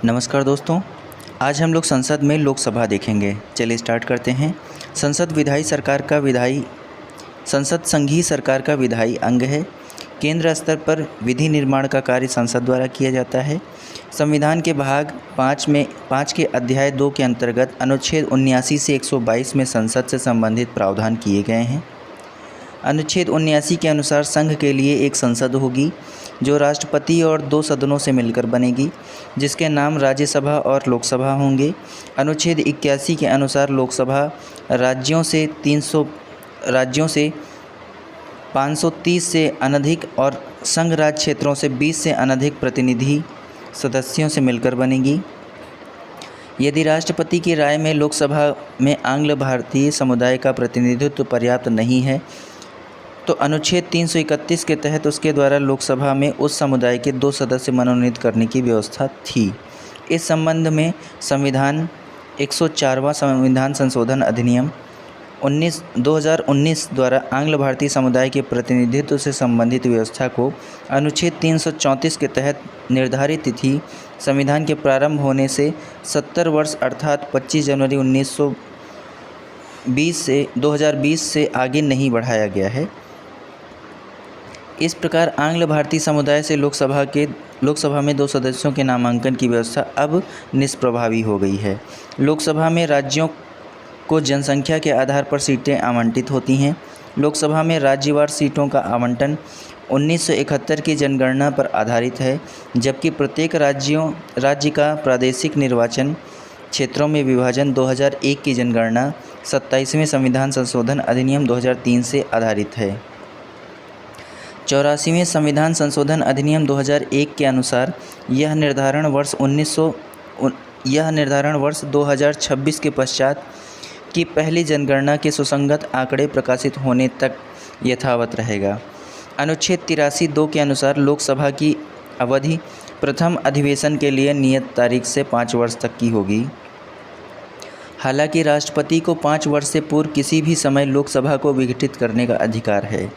नमस्कार दोस्तों, आज हम लोग संसद में लोकसभा देखेंगे। चलिए स्टार्ट करते हैं। संसद संघीय सरकार का विधायी अंग है। केंद्र स्तर पर विधि निर्माण का कार्य संसद द्वारा किया जाता है। संविधान के भाग 5 के अध्याय 2 के अंतर्गत अनुच्छेद 79 से 122 में संसद से संबंधित प्रावधान किए गए हैं। अनुच्छेद 79 के अनुसार संघ के लिए एक संसद होगी जो राष्ट्रपति और 2 सदनों से मिलकर बनेगी, जिसके नाम राज्यसभा और लोकसभा होंगे। अनुच्छेद 81 के अनुसार लोकसभा राज्यों से 530 से अनधिक और संघ राज्य क्षेत्रों से 20 से अनधिक प्रतिनिधि सदस्यों से मिलकर बनेगी। यदि राष्ट्रपति की राय में लोकसभा में आंग्ल भारतीय समुदाय का प्रतिनिधित्व पर्याप्त नहीं है, तो अनुच्छेद 331 के तहत उसके द्वारा लोकसभा में उस समुदाय के 2 सदस्य मनोनीत करने की व्यवस्था थी। इस संबंध में 104वां संविधान संशोधन अधिनियम 2019 द्वारा आंग्ल भारतीय समुदाय के प्रतिनिधित्व से संबंधित व्यवस्था को अनुच्छेद 334 के तहत निर्धारित तिथि संविधान के प्रारंभ होने से 70 वर्ष अर्थात 25 जनवरी 2020 से आगे नहीं बढ़ाया गया है। इस प्रकार आंग्ल भारतीय समुदाय से लोकसभा में 2 सदस्यों के नामांकन की व्यवस्था अब निष्प्रभावी हो गई है। लोकसभा में राज्यों को जनसंख्या के आधार पर सीटें आवंटित होती हैं। लोकसभा में राज्यवार सीटों का आवंटन 1971 की जनगणना पर आधारित है, जबकि प्रत्येक राज्य का प्रादेशिक निर्वाचन क्षेत्रों में विभाजन 2001 की जनगणना 27वें संविधान संशोधन अधिनियम 2003 से आधारित है। 84वें संविधान संशोधन अधिनियम 2001 के अनुसार यह निर्धारण वर्ष 2026 के पश्चात की पहली जनगणना के सुसंगत आंकड़े प्रकाशित होने तक यथावत रहेगा। अनुच्छेद 83(2) के अनुसार लोकसभा की अवधि प्रथम अधिवेशन के लिए नियत तारीख से 5 वर्ष तक की होगी। हालांकि राष्ट्रपति को 5 वर्ष से पूर्व किसी भी समय लोकसभा को विघटित करने का अधिकार है।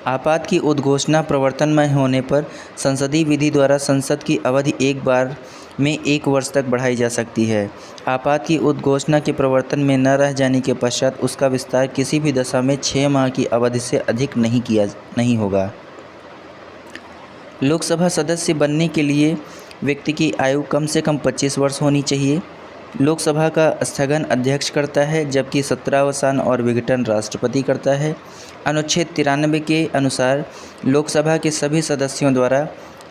आपात की उद्घोषणा प्रवर्तन में होने पर संसदीय विधि द्वारा संसद की अवधि एक बार में 1 वर्ष तक बढ़ाई जा सकती है। आपात की उद्घोषणा के प्रवर्तन में न रह जाने के पश्चात उसका विस्तार किसी भी दशा में 6 माह की अवधि से अधिक नहीं होगा। लोकसभा सदस्य बनने के लिए व्यक्ति की आयु कम से कम 25 वर्ष होनी चाहिए। लोकसभा का स्थगन अध्यक्ष करता है, जबकि सत्रावसान और विघटन राष्ट्रपति करता है। अनुच्छेद 93 के अनुसार लोकसभा के सभी सदस्यों द्वारा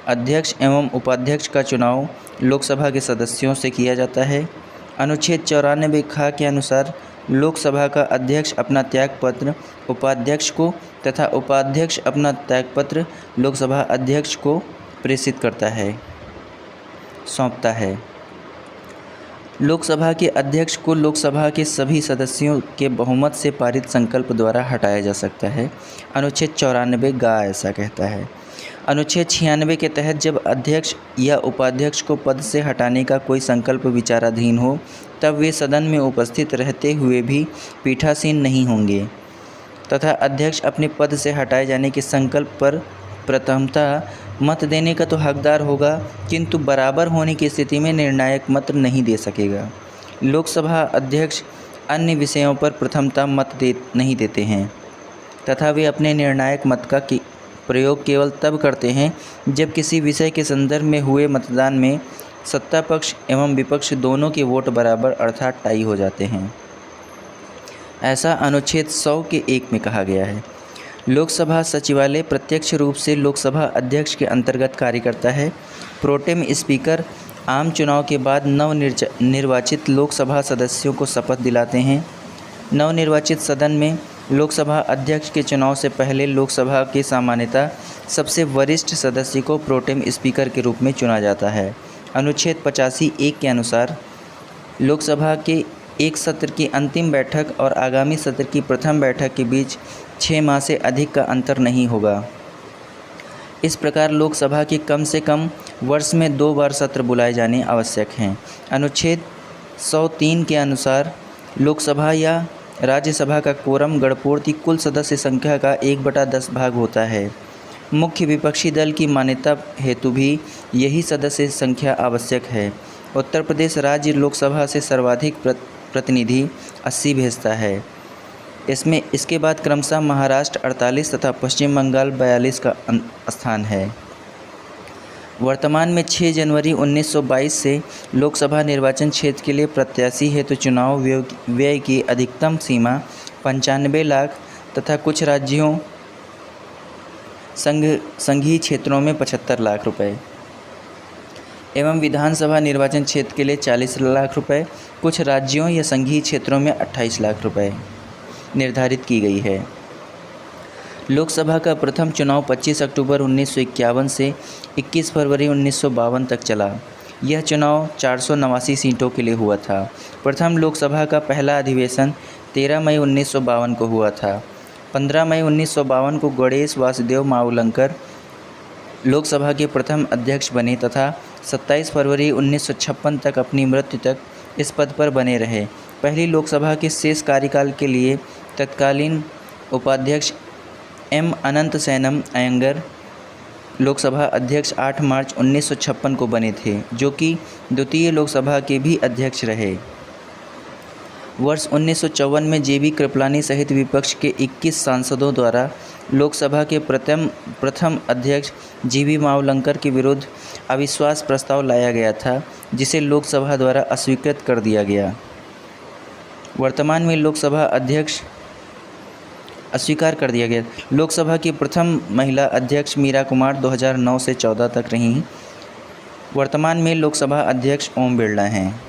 अध्यक्ष एवं उपाध्यक्ष का चुनाव लोकसभा के सदस्यों से किया जाता है। अनुच्छेद 94 ख के अनुसार लोकसभा का अध्यक्ष अपना त्यागपत्र उपाध्यक्ष को तथा उपाध्यक्ष अपना त्यागपत्र लोकसभा अध्यक्ष को प्रेषित सौंपता है। लोकसभा के अध्यक्ष को लोकसभा के सभी सदस्यों के बहुमत से पारित संकल्प द्वारा हटाया जा सकता है। अनुच्छेद 94 ग ऐसा कहता है। अनुच्छेद 96 के तहत जब अध्यक्ष या उपाध्यक्ष को पद से हटाने का कोई संकल्प विचाराधीन हो, तब वे सदन में उपस्थित रहते हुए भी पीठासीन नहीं होंगे तथा अध्यक्ष अपने पद से हटाए जाने के संकल्प पर प्रथमतः मत देने का तो हकदार होगा, किंतु बराबर होने की स्थिति में निर्णायक मत नहीं दे सकेगा। लोकसभा अध्यक्ष अन्य विषयों पर प्रथमतः मत नहीं देते हैं तथा वे अपने निर्णायक मत का प्रयोग केवल तब करते हैं जब किसी विषय के संदर्भ में हुए मतदान में सत्ता पक्ष एवं विपक्ष दोनों के वोट बराबर अर्थात टाई हो जाते हैं। ऐसा अनुच्छेद 100 के 1 में कहा गया है। लोकसभा सचिवालय प्रत्यक्ष रूप से लोकसभा अध्यक्ष के अंतर्गत कार्य करता है। प्रोटेम स्पीकर आम चुनाव के बाद नवनिर्वाचित लोकसभा सदस्यों को शपथ दिलाते हैं। नवनिर्वाचित सदन में लोकसभा अध्यक्ष के चुनाव से पहले लोकसभा के सामान्यतः सबसे वरिष्ठ सदस्य को प्रोटेम स्पीकर के रूप में चुना जाता है। अनुच्छेद 85(1) के अनुसार लोकसभा के एक सत्र की अंतिम बैठक और आगामी सत्र की प्रथम बैठक के बीच 6 माह से अधिक का अंतर नहीं होगा। इस प्रकार लोकसभा के कम से कम वर्ष में 2 बार सत्र बुलाए जाने आवश्यक हैं। अनुच्छेद 103 के अनुसार लोकसभा या राज्यसभा का कोरम गणपूर्ति कुल सदस्य संख्या का 1/10 भाग होता है। मुख्य विपक्षी दल की मान्यता हेतु भी यही सदस्य संख्या आवश्यक है। उत्तर प्रदेश राज्य लोकसभा से सर्वाधिक प्रतिनिधि 80 भेजता है। इसके बाद क्रमशः महाराष्ट्र 48 तथा पश्चिम बंगाल 42 का स्थान है। वर्तमान में 6 जनवरी 1922 से लोकसभा निर्वाचन क्षेत्र के लिए प्रत्याशी हेतु चुनाव व्यय की अधिकतम सीमा 95 लाख तथा कुछ राज्यों संघीय क्षेत्रों में 75 लाख रुपए एवं विधानसभा निर्वाचन क्षेत्र के लिए 40 लाख रुपए, कुछ राज्यों या संघीय क्षेत्रों में 28 लाख रुपए निर्धारित की गई है। लोकसभा का प्रथम चुनाव 25 अक्टूबर 1951 से 21 फरवरी 1952 तक चला। यह चुनाव 489 सीटों के लिए हुआ था। प्रथम लोकसभा का पहला अधिवेशन 13 मई 1952 को हुआ था। 15 मई 1952 को गणेश वासुदेव मावलंकर लोकसभा के प्रथम अध्यक्ष बने तथा 27 फरवरी 1956 तक अपनी मृत्यु तक इस पद पर बने रहे। पहली लोकसभा के शेष कार्यकाल के लिए तत्कालीन उपाध्यक्ष एम अनंत सैनम अयंगर लोकसभा अध्यक्ष 8 मार्च 1956 को बने थे, जो कि द्वितीय लोकसभा के भी अध्यक्ष रहे। वर्ष 1954 में जेबी कृपलानी सहित विपक्ष के 21 सांसदों द्वारा लोकसभा के प्रथम अध्यक्ष जीवी मावलंकर के विरुद्ध अविश्वास प्रस्ताव लाया गया था, जिसे लोकसभा द्वारा अस्वीकृत कर दिया गया। वर्तमान में लोकसभा अध्यक्ष अस्वीकार कर दिया गया। लोकसभा की प्रथम महिला अध्यक्ष मीरा कुमार 2009 से 14 तक रहीं। वर्तमान में लोकसभा अध्यक्ष ओम बिरला हैं।